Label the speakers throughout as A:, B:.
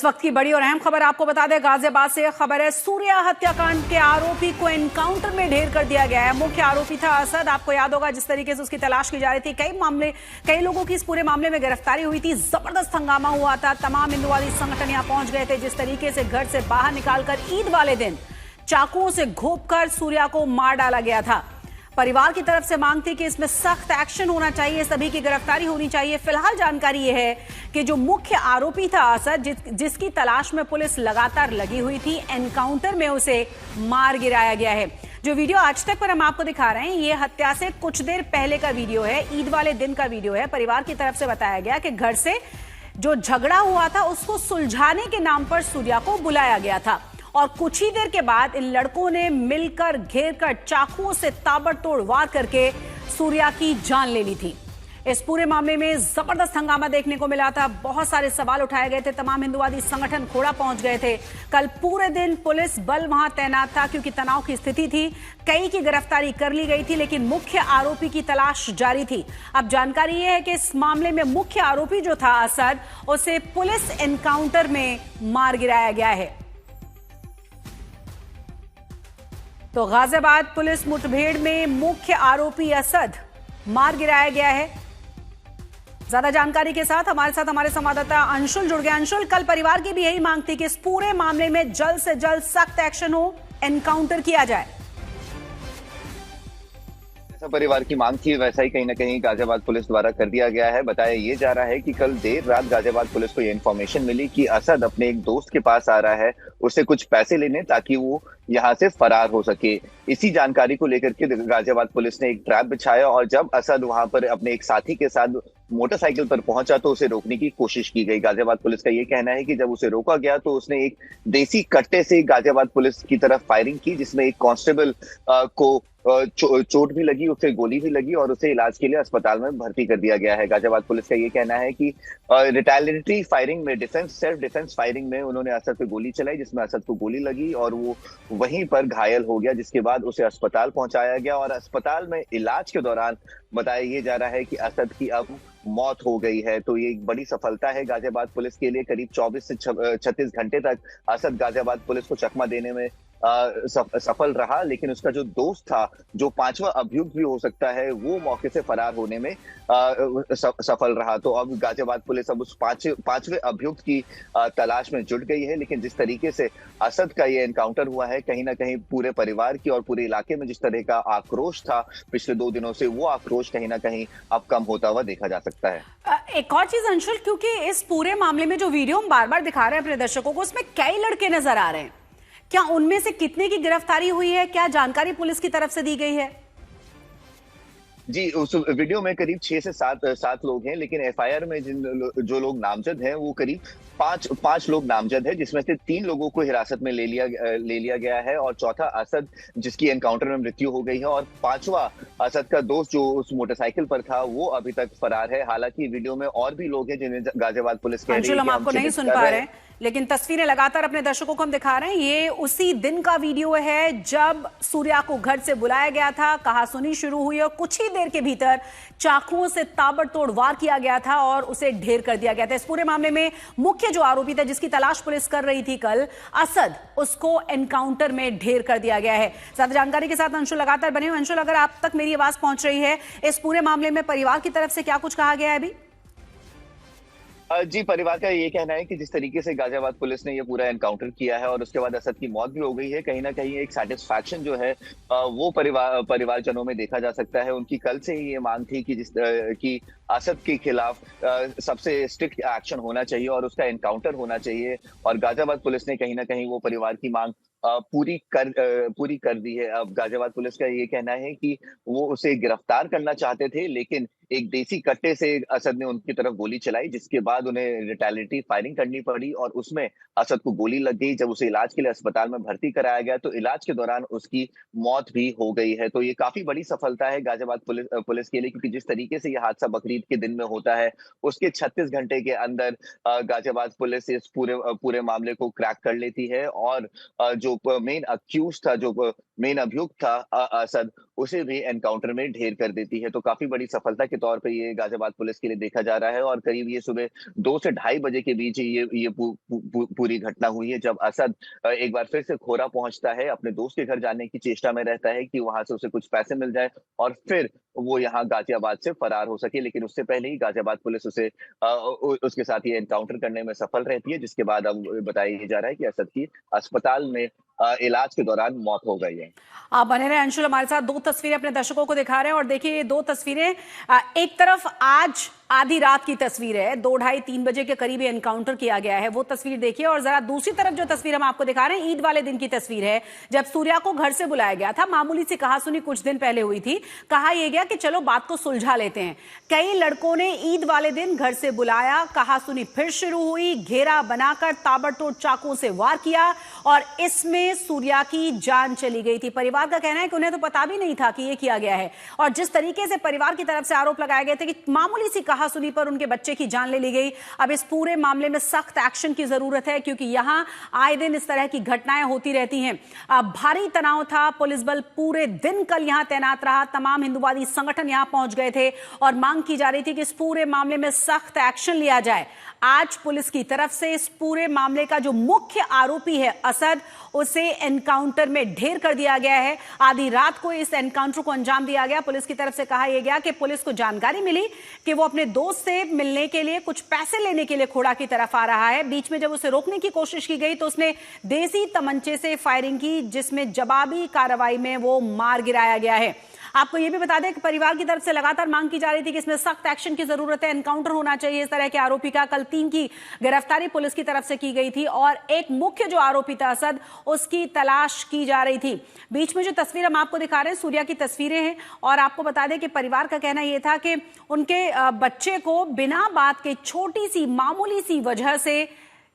A: इस वक्त की बड़ी और अहम खबर आपको बता दें, गाजियाबाद से खबर है। सूर्या हत्याकांड के आरोपी को एनकाउंटर में ढेर कर दिया गया है। मुख्य आरोपी था असद। आपको याद होगा जिस तरीके से उसकी तलाश की जा रही थी, कई लोगों की इस पूरे मामले में गिरफ्तारी हुई थी। जबरदस्त हंगामा हुआ था। तमाम हिंदुवादी संगठन यहां पहुंच गए थे। जिस तरीके से घर से बाहर निकालकर ईद वाले दिन चाकुओं से घोंपकर सूर्या को मार डाला गया था। परिवार की तरफ से मांग थी कि इसमें सख्त एक्शन होना चाहिए, सभी की गिरफ्तारी होनी चाहिए। फिलहाल जानकारी यह है कि जो मुख्य आरोपी था असद, जिसकी तलाश में पुलिस लगातार लगी हुई थी, एनकाउंटर में उसे मार गिराया गया है। जो वीडियो आज तक पर हम आपको दिखा रहे हैं, ये हत्या से कुछ देर पहले का वीडियो है, ईद वाले दिन का वीडियो है। परिवार की तरफ से बताया गया कि घर से जो झगड़ा हुआ था उसको सुलझाने के नाम पर सूर्या को बुलाया गया था और कुछ ही देर के बाद इन लड़कों ने मिलकर घेरकर चाकुओं से ताबड़तोड़ वार करके सूर्या की जान ले ली थी। इस पूरे मामले में जबरदस्त हंगामा देखने को मिला था। बहुत सारे सवाल उठाए गए थे। तमाम हिंदुवादी संगठन खोड़ा पहुंच गए थे। कल पूरे दिन पुलिस बल वहां तैनात था क्योंकि तनाव की स्थिति थी। कई की गिरफ्तारी कर ली गई थी, लेकिन मुख्य आरोपी की तलाश जारी थी। अब जानकारी यह है कि इस मामले में मुख्य आरोपी जो था असद, उसे पुलिस एनकाउंटर में मार गिराया गया है। तो गाजियाबाद पुलिस मुठभेड़ में मुख्य आरोपी असद मार गिराया गया है। ज्यादा जानकारी के साथ हमारे संवाददाता अंशुल जुड़ गया। अंशुल, कल परिवार की भी यही मांग थी कि इस पूरे मामले में जल्द से जल्द सख्त एक्शन हो, एनकाउंटर किया जाए।
B: परिवार की मांग थी वैसा ही कहीं ना कहीं गाजियाबाद पुलिस द्वारा कर दिया गया है। बताया ये जा रहा है कि कल देर रात गाजियाबाद पुलिस को ये इन्फॉर्मेशन मिली कि असद अपने एक दोस्त के पास आ रहा है, उससे कुछ पैसे लेने ताकि वो यहाँ से फरार हो सके। इसी जानकारी को लेकर के गाजियाबाद पुलिस ने एक ट्रैप बिछाया और जब असद वहां पर अपने एक साथी के साथ मोटरसाइकिल पर पहुंचा तो उसे रोकने की कोशिश की गई। गाजियाबाद पुलिस का ये कहना है कि जब उसे रोका गया तो उसने एक देसी कट्टे से गाजियाबाद पुलिस की तरफ फायरिंग की, जिसमें एक कांस्टेबल को चोट भी लगी, उसे गोली भी लगी और उसे इलाज के लिए अस्पताल में भर्ती कर दिया गया है। गाजियाबाद पुलिस का ये कहना है कि रिटेलिएटरी फायरिंग में, सेल्फ डिफेंस फायरिंग में उन्होंने असद पे गोली चलाई, जिसमें असद को गोली लगी और वो वहीं पर घायल हो गया, जिसके बाद उसे अस्पताल पहुंचाया गया और अस्पताल में इलाज के दौरान बताया ये जा रहा है कि असद की अब मौत हो गई है। तो ये एक बड़ी सफलता है गाजियाबाद पुलिस के लिए। करीब 24 से 36 घंटे तक असद गाजियाबाद पुलिस को चकमा देने में सफल रहा, लेकिन उसका जो दोस्त था, जो पांचवा अभियुक्त भी हो सकता है, वो मौके से फरार होने में सफल रहा। तो अब गाजियाबाद पुलिस अब उस पांचवे अभियुक्त की तलाश में जुट गई है। लेकिन जिस तरीके से असद का ये एनकाउंटर हुआ है, कहीं ना कहीं पूरे परिवार की और पूरे इलाके में जिस तरह का आक्रोश था पिछले 2 दिनों से, वो आक्रोश कहीं ना कहीं अब कम होता हुआ देखा जा सकता है।
A: एक और चीज अंशुल, क्योंकि इस पूरे मामले में जो वीडियो हम बार बार दिखा रहे हैं अपने दर्शकों को, उसमें कई लड़के नजर आ रहे हैं। क्या उनमें से कितने की गिरफ्तारी हुई है? क्या जानकारी पुलिस की तरफ से दी गई है?
B: जी, उस वीडियो में करीब 6 से 7 लोग हैं, लेकिन एफआईआर में जो लोग नामजद हैं वो करीब 5 लोग नामजद हैं, जिसमें से 3 लोगों को हिरासत में ले लिया गया है और चौथा असद, जिसकी एनकाउंटर में मृत्यु हो गई है, और 5वां असद का दोस्त जो उस मोटरसाइकिल पर था वो अभी तक फरार है। हालांकि वीडियो में और भी लोग हैं जिन्हें गाजियाबाद पुलिस कह रही है
A: हम आपको नहीं सुन पा रहे हैं, लेकिन तस्वीरें लगातार अपने दर्शकों को हम दिखा रहे हैं। ये उसी दिन का वीडियो है जब सूर्या को घर से बुलाया गया था, कहासुनी शुरू हुई और कुछ ही देर के भीतर चाकुओं से ताबड़तोड़ वार किया गया था और उसे ढेर कर दिया गया था। इस पूरे मामले में मुख्य जो आरोपी था, जिसकी तलाश पुलिस कर रही थी कल, असद, उसको एनकाउंटर में ढेर कर दिया गया है। ज्यादा जानकारी के साथ अंशुल लगातार बने हुए। अंशुल, अगर आप तक मेरी आवाज पहुंच रही है, इस पूरे मामले में परिवार की तरफ से क्या कुछ कहा गया है अभी?
B: जी, परिवार का ये कहना है कि जिस तरीके से गाजियाबाद पुलिस ने ये पूरा एनकाउंटर किया है और उसके बाद असद की मौत भी हो गई है, कहीं ना कहीं एक सेटिस्फैक्शन जो है वो परिवारजनों में देखा जा सकता है। उनकी कल से ही ये मांग थी कि असद के खिलाफ सबसे स्ट्रिक्ट एक्शन होना चाहिए और उसका एनकाउंटर होना चाहिए, और गाजियाबाद पुलिस ने कहीं ना कहीं वो परिवार की मांग पूरी कर दी है। अब गाजियाबाद पुलिस का ये कहना है कि वो उसे गिरफ्तार करना चाहते थे, लेकिन एक देसी कट्टे से असद ने उनकी तरफ गोली चलाई, जिसके बाद उन्हें रिटेलिएटरी फायरिंग करनी पड़ी और उसमें असद को गोली लग गई। जब उसे इलाज के लिए अस्पताल में भर्ती कराया गया तो इलाज के दौरान उसकी मौत भी हो गई है। तो ये काफी बड़ी सफलता है गाजियाबाद पुलिस के लिए, क्योंकि जिस तरीके से ये हादसा बकरीद के दिन में होता है, उसके 36 घंटे के अंदर गाजियाबाद पुलिस इस पूरे मामले को क्रैक कर लेती है और जो मेन अक्यूज था, जो मेन अभियुक्त था असद, उसे भी एनकाउंटर में ढेर कर देती है। तो काफी बड़ी सफलता के तौर पे ये गाजियाबाद पुलिस के लिए देखा जा रहा है। और करीब ये सुबह 2 से ढाई बजे के बीच पूरी घटना हुई है, जब असद एक बार फिर से खोरा पहुंचता है, अपने दोस्त के घर जाने की चेष्टा में रहता है कि वहां से उसे कुछ पैसे मिल जाए और फिर वो यहाँ गाजियाबाद से फरार हो सके। लेकिन उससे पहले ही गाजियाबाद पुलिस उसे उसके साथ ये एनकाउंटर करने में सफल रहती है, जिसके बाद अब बताया जा रहा है कि असद की अस्पताल में इलाज के दौरान मौत हो गई है।
A: आप बने रहे अंशुल, हमारे साथ दो तस्वीरें अपने दर्शकों को दिखा रहे हैं और देखिए ये दो तस्वीरें, एक तरफ आज आधी रात की तस्वीर है, 2, ढाई, 3 बजे के करीब एनकाउंटर किया गया है, वो तस्वीर देखिए। और जरा दूसरी तरफ जो तस्वीर हम आपको दिखा रहे हैं ईद वाले दिन की तस्वीर है, जब सूर्या को घर से बुलाया गया था। मामूली सी कहासुनी कुछ दिन पहले हुई थी, कहा यह गया कि चलो बात को सुलझा लेते हैं। कई लड़कों ने ईद वाले दिन घर से बुलाया, कहासुनी फिर शुरू हुई, घेरा बनाकर ताबड़तोड़ चाकुओं से वार किया और इसमें सूर्या की जान चली गई थी। परिवार का कहना है कि उन्हें तो पता भी नहीं था कि यह किया गया है। और जिस तरीके से परिवार की तरफ से आरोप लगाए गए थे कि मामूली सी कहासुनी पर उनके बच्चे की जान ले ली गई, अब इस पूरे मामले में सख्त एक्शन की जरूरत है, क्योंकि यहां आए दिन इस तरह की घटनाएं होती रहती हैं। भारी तनाव था, पुलिस बल पूरे दिन कल यहां तैनात रहा, तमाम हिंदुवादी संगठन यहां पहुंच गए थे और मांग की जा रही थी कि इस पूरे मामले में सख्त एक्शन लिया जाए। आज पुलिस की तरफ से इस पूरे मामले का जो मुख्य आरोपी है असद, उसे एनकाउंटर में ढेर कर दिया गया है। आधी रात को इस एनकाउंटर को अंजाम दिया गया। पुलिस की तरफ से कहा यह गया कि पुलिस को जानकारी मिली कि वो अपने दोस्त से मिलने के लिए, कुछ पैसे लेने के लिए खोड़ा की तरफ आ रहा है। बीच में जब उसे रोकने की कोशिश की गई तो उसने देसी तमंचे से फायरिंग की, जिसमें जवाबी कार्रवाई में वो मार गिराया गया है। आपको यह भी बता दें कि परिवार की तरफ से लगातार मांग की जा रही थी कि इसमें सख्त एक्शन की जरूरत है, एनकाउंटर होना चाहिए इस तरह के आरोपी का। कल 3 की गिरफ्तारी पुलिस की तरफ से की गई थी और एक मुख्य जो आरोपी था असद, उसकी तलाश की जा रही थी। बीच में जो तस्वीर हम आपको दिखा रहे हैं सूर्या की तस्वीरें हैं और आपको बता दें कि परिवार का कहना यह था कि उनके बच्चे को बिना बात के छोटी सी मामूली सी वजह से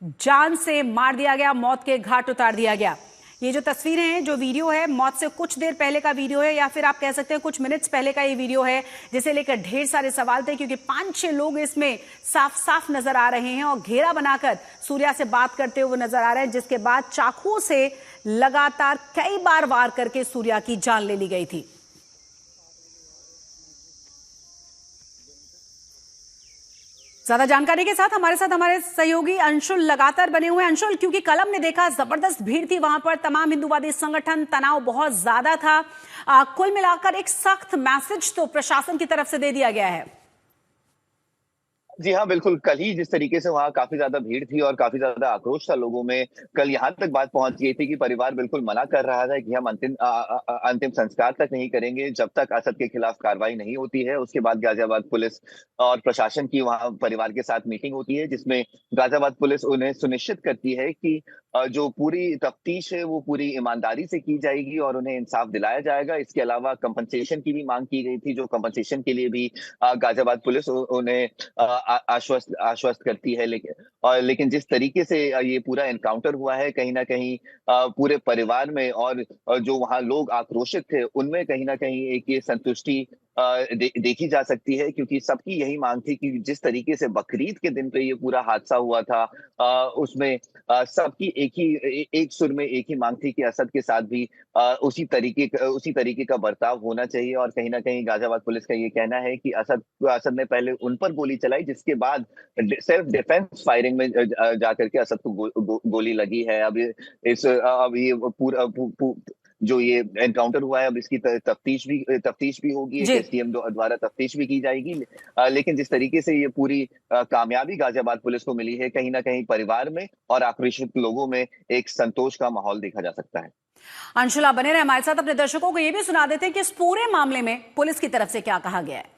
A: जान से मार दिया गया, मौत के घाट उतार दिया गया। ये जो तस्वीरें हैं, जो वीडियो है, मौत से कुछ देर पहले का वीडियो है, या फिर आप कह सकते हैं कुछ मिनट्स पहले का ये वीडियो है, जिसे लेकर ढेर सारे सवाल थे, क्योंकि 5-6 लोग इसमें साफ साफ नजर आ रहे हैं और घेरा बनाकर सूर्या से बात करते हुए नजर आ रहे हैं, जिसके बाद चाकुओं से लगातार कई बार वार करके सूर्या की जान ले ली गई थी। ज्यादा जानकारी के साथ हमारे सहयोगी अंशुल लगातार बने हुए हैं। अंशुल, क्योंकि कल हमने देखा जबरदस्त भीड़ थी वहां पर, तमाम हिंदुवादी संगठन, तनाव बहुत ज्यादा था, कुल मिलाकर एक सख्त मैसेज तो प्रशासन की तरफ से दे दिया गया है।
B: जी हाँ, बिल्कुल। कल ही जिस तरीके से वहाँ काफी ज्यादा भीड़ थी और काफी ज्यादा आक्रोश था लोगों में, कल यहाँ तक बात पहुंच गई थी कि परिवार बिल्कुल मना कर रहा था कि हम अंतिम संस्कार तक नहीं करेंगे जब तक असद के खिलाफ कार्रवाई नहीं होती है। उसके बाद गाजियाबाद पुलिस और प्रशासन की वहाँ परिवार के साथ मीटिंग होती है, जिसमें गाजियाबाद पुलिस उन्हें सुनिश्चित करती है कि जो पूरी तफ्तीश है वो पूरी ईमानदारी से की जाएगी और उन्हें इंसाफ दिलाया जाएगा। इसके अलावा कंपनसेशन की भी मांग की गई थी, जो कंपनसेशन के लिए भी गाजियाबाद पुलिस उन्हें आश्वस्त करती है। लेकिन जिस तरीके से ये पूरा एनकाउंटर हुआ है, कहीं ना कहीं पूरे परिवार में और जो वहाँ लोग आक्रोशित थे उनमें कहीं ना कहीं एक ये संतुष्टि देखी जा सकती है, क्योंकि सबकी यही मांग थी कि जिस तरीके से बकरीद के दिन पे ये पूरा हादसा हुआ था, उसमें सबकी एक सुर में एक ही मांग थी कि असद के साथ भी उसी तरीके का बर्ताव होना चाहिए। और कहीं ना कहीं गाजियाबाद पुलिस का ये कहना है कि असद ने पहले उन पर गोली चलाई, जिसके बाद सेल्फ डिफेंस फायरिंग में जाकर के असद को गोली लगी है। अब ये पूरा जो ये एनकाउंटर हुआ है, अब इसकी तफ्तीश भी होगी, एसटीएम द्वारा तफ्तीश भी की जाएगी। लेकिन जिस तरीके से ये पूरी कामयाबी गाजियाबाद पुलिस को मिली है, कहीं ना कहीं परिवार में और आक्रोशित लोगों में एक संतोष का माहौल देखा जा सकता है।
A: अंशुल, आप बने रहे हमारे साथ। अपने दर्शकों को यह भी सुना देते हैं कि इस पूरे मामले में पुलिस की तरफ से क्या कहा गया है।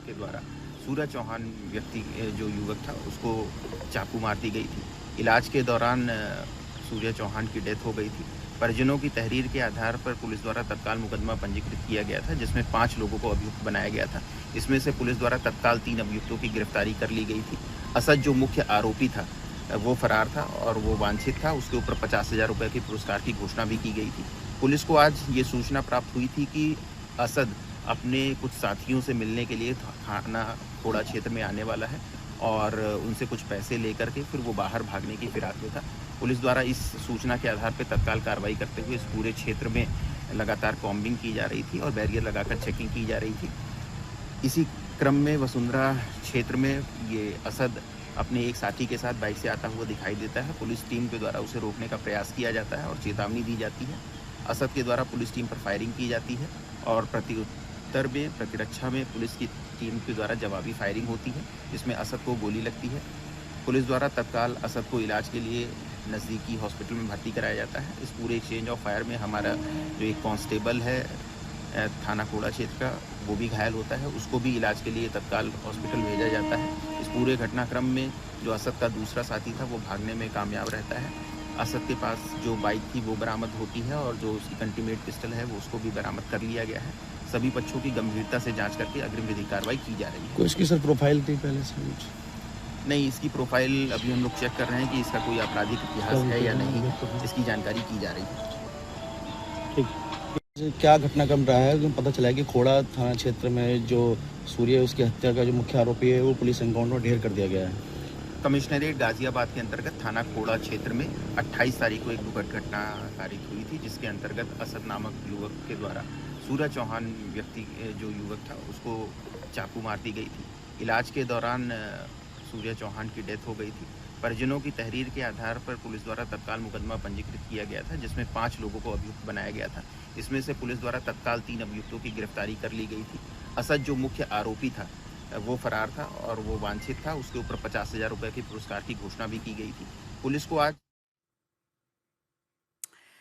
C: के द्वारा सूर्य चौहान व्यक्ति जो युवक था उसको चाकू मार दी गई थी। इलाज के दौरान सूर्य चौहान की डेथ हो गई थी। परिजनों की तहरीर के आधार पर पुलिस द्वारा तत्काल मुकदमा पंजीकृत किया गया था, जिसमें 5 लोगों को अभियुक्त बनाया गया था। इसमें से पुलिस द्वारा तत्काल 3 अभियुक्तों की गिरफ्तारी कर ली गई थी। असद जो मुख्य आरोपी था वो फरार था और वो वांछित था। उसके ऊपर 50,000 रुपये के पुरस्कार की घोषणा भी की गई थी। पुलिस को आज ये सूचना प्राप्त हुई थी कि असद अपने कुछ साथियों से मिलने के लिए थाना खोड़ा क्षेत्र में आने वाला है और उनसे कुछ पैसे लेकर के फिर वो बाहर भागने की फिराक में था। पुलिस द्वारा इस सूचना के आधार पर तत्काल कार्रवाई करते हुए इस पूरे क्षेत्र में लगातार कॉम्बिंग की जा रही थी और बैरियर लगाकर चेकिंग की जा रही थी। इसी क्रम में वसुंधरा क्षेत्र में ये असद अपने एक साथी के साथ बाइक से आता हुआ दिखाई देता है। पुलिस टीम के द्वारा उसे रोकने का प्रयास किया जाता है और चेतावनी दी जाती है। असद के द्वारा पुलिस टीम पर फायरिंग की जाती है और प्रत्युत्तर में प्रतिरक्षा में पुलिस की टीम के द्वारा जवाबी फायरिंग होती है, जिसमें असद को गोली लगती है। पुलिस द्वारा तत्काल असद को इलाज के लिए नज़दीकी हॉस्पिटल में भर्ती कराया जाता है। इस पूरे एक्सचेंज ऑफ फायर में हमारा जो एक कांस्टेबल है थाना खोड़ा क्षेत्र का, वो भी घायल होता है, उसको भी इलाज के लिए तत्काल हॉस्पिटल भेजा जाता है। इस पूरे घटनाक्रम में जो असद का दूसरा साथी था वो भागने में कामयाब रहता है। असद के पास जो बाइक थी वो बरामद होती है और जो उसकी कंटीमेट पिस्टल है वो उसको भी बरामद कर लिया गया है। सभी पक्षों की गंभीरता से जांच करके अग्रिम विधिक कार्रवाई की जा रही है।
D: कोई इसकी सर प्रोफाइल थी पहले से कुछ?
C: नहीं, इसकी प्रोफाइल अभी हम लोग चेक कर रहे हैं कि इसका कोई आपराधिक इतिहास है या नहीं, इसकी जानकारी की जा रही है।
D: ठीक, क्या घटनाक्रम रहा है? पता चला है कि खोड़ा थाना क्षेत्र में जो सूर्य उसकी हत्या का जो मुख्य आरोपी है वो पुलिस एनकाउंटर ढेर कर दिया गया है।
C: कमिश्नरेट गाजियाबाद के अंतर्गत थाना खोड़ा क्षेत्र में 28 तारीख को एक दुखद घटना कारित हुई थी, जिसके अंतर्गत असद नामक युवक के द्वारा सूर्य चौहान व्यक्ति जो युवक था उसको चाकू मार दी गई थी। इलाज के दौरान सूर्य चौहान की डेथ हो गई थी। परिजनों की तहरीर के आधार पर पुलिस द्वारा तत्काल मुकदमा पंजीकृत किया गया था, जिसमें 5 लोगों को अभियुक्त बनाया गया था। इसमें से पुलिस द्वारा तत्काल 3 अभियुक्तों की गिरफ्तारी कर ली गई थी। असद जो मुख्य आरोपी था वो फरार था और वो वांछित था। उसके ऊपर 50,000 रुपये के पुरस्कार की घोषणा भी की गई थी। पुलिस को आज